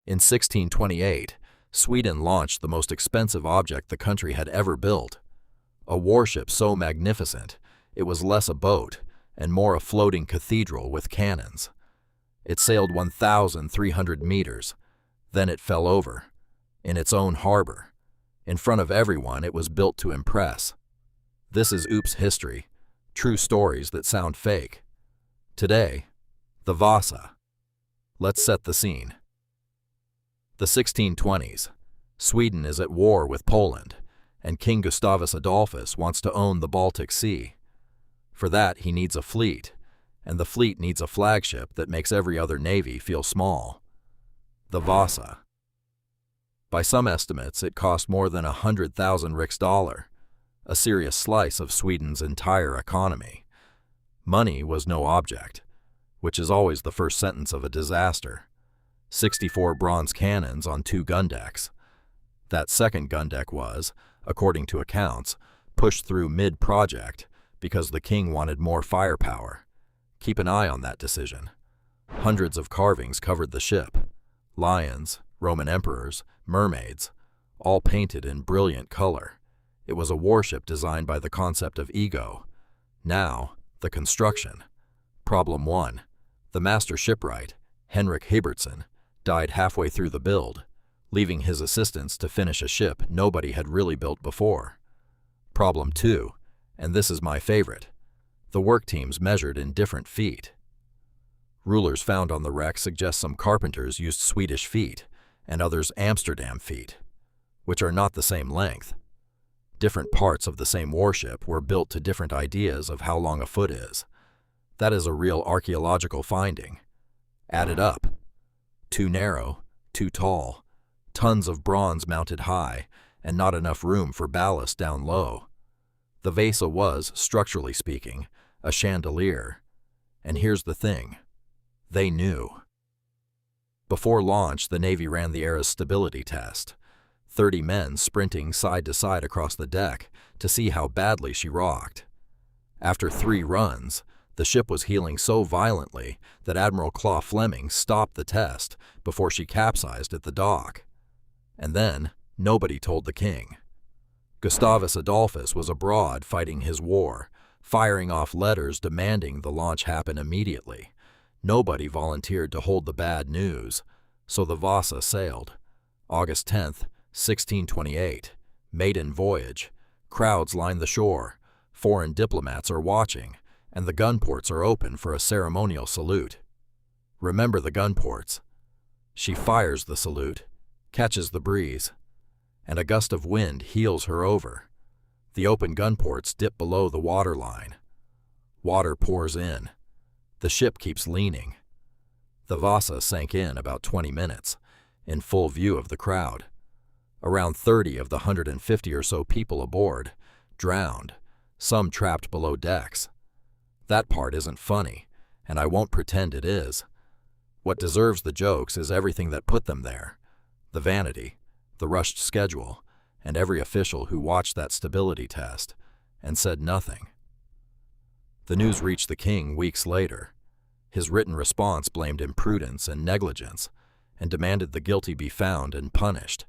In 1628, Sweden launched the most expensive object the country had ever built. A warship so magnificent, it was less a boat and more a floating cathedral with cannons. It sailed 1,300 meters. Then it fell over. In its own harbor. In front of everyone, it was built to impress. This is Oops history. True stories that sound fake. Today, the Vasa. Let's set the scene. The 1620s. Sweden is at war with Poland, and King Gustavus Adolphus wants to own the Baltic Sea. For that, he needs a fleet, and the fleet needs a flagship that makes every other navy feel small. The Vasa. By some estimates, it cost more than 100,000 riksdaler, a serious slice of Sweden's entire economy. Money was no object, which is always the first sentence of a disaster. 64 bronze cannons on 2 gun decks. That second gun deck was, according to accounts, pushed through mid-project because the king wanted more firepower. Keep an eye on that decision. Hundreds of carvings covered the ship. Lions, Roman emperors, mermaids, all painted in brilliant color. It was a warship designed by the concept of ego. Now, the construction. Problem 1. The master shipwright, Henrik Hibertson, died halfway through the build, leaving his assistants to finish a ship nobody had really built before. Problem 2, and this is my favorite. The work teams measured in different feet. Rulers found on the wreck suggest some carpenters used Swedish feet and others Amsterdam feet, which are not the same length. Different parts of the same warship were built to different ideas of how long a foot is. That is a real archaeological finding. Add it up. Too narrow, too tall, tons of bronze mounted high, and not enough room for ballast down low. The Vasa was, structurally speaking, a chandelier. And here's the thing. They knew. Before launch, the Navy ran the era's stability test. 30 men sprinting side to side across the deck to see how badly she rocked. After 3 runs, the ship was heeling so violently that Admiral Claw Fleming stopped the test before she capsized at the dock. And then, nobody told the king. Gustavus Adolphus was abroad fighting his war, firing off letters demanding the launch happen immediately. Nobody volunteered to hold the bad news, so the Vasa sailed. August 10th, 1628. Maiden voyage. Crowds line the shore. Foreign diplomats are watching, and the gun ports are open for a ceremonial salute. Remember the gun ports. She fires the salute, catches the breeze, and a gust of wind heels her over. The open gun ports dip below the water line. Water pours in. The ship keeps leaning. The Vasa sank in about 20 minutes, in full view of the crowd. Around 30 of the 150 or so people aboard drowned, some trapped below decks. That part isn't funny, and I won't pretend it is. What deserves the jokes is everything that put them there. The vanity, the rushed schedule, and every official who watched that stability test and said nothing. The news reached the king weeks later. His written response blamed imprudence and negligence and demanded the guilty be found and punished.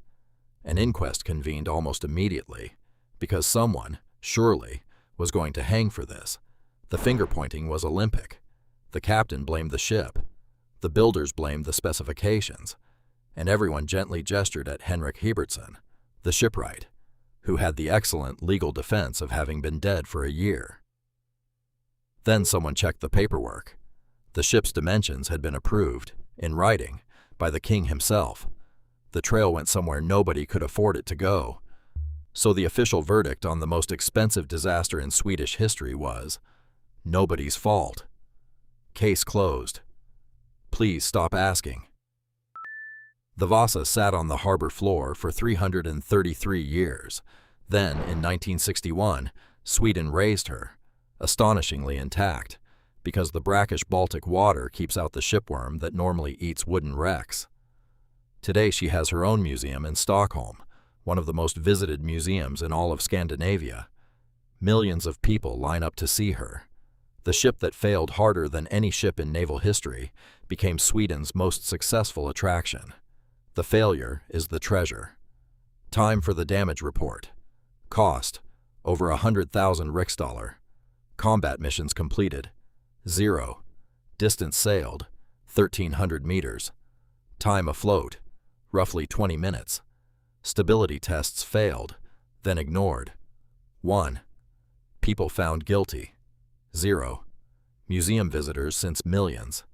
An inquest convened almost immediately because someone, surely, was going to hang for this. The finger-pointing was Olympic. The captain blamed the ship. The builders blamed the specifications. And everyone gently gestured at Henrik Hibertson, the shipwright, who had the excellent legal defense of having been dead for a year. Then someone checked the paperwork. The ship's dimensions had been approved, in writing, by the king himself. The trail went somewhere nobody could afford it to go. So the official verdict on the most expensive disaster in Swedish history was, nobody's fault. Case closed. Please stop asking. The Vasa sat on the harbor floor for 333 years. Then, in 1961, Sweden raised her, astonishingly intact, because the brackish Baltic water keeps out the shipworm that normally eats wooden wrecks. Today she has her own museum in Stockholm, one of the most visited museums in all of Scandinavia. Millions of people line up to see her. The ship that failed harder than any ship in naval history became Sweden's most successful attraction. The failure is the treasure. Time for the damage report. Cost, over 100,000 Riksdaler. Combat missions completed, 0. Distance sailed, 1,300 meters. Time afloat, roughly 20 minutes. Stability tests failed, then ignored, 1. People found guilty, 0. Museum visitors since millions.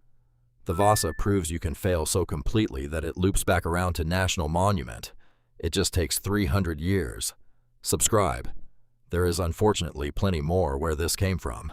The Vasa proves you can fail so completely that it loops back around to national monument. It just takes 300 years. Subscribe. There is unfortunately plenty more where this came from.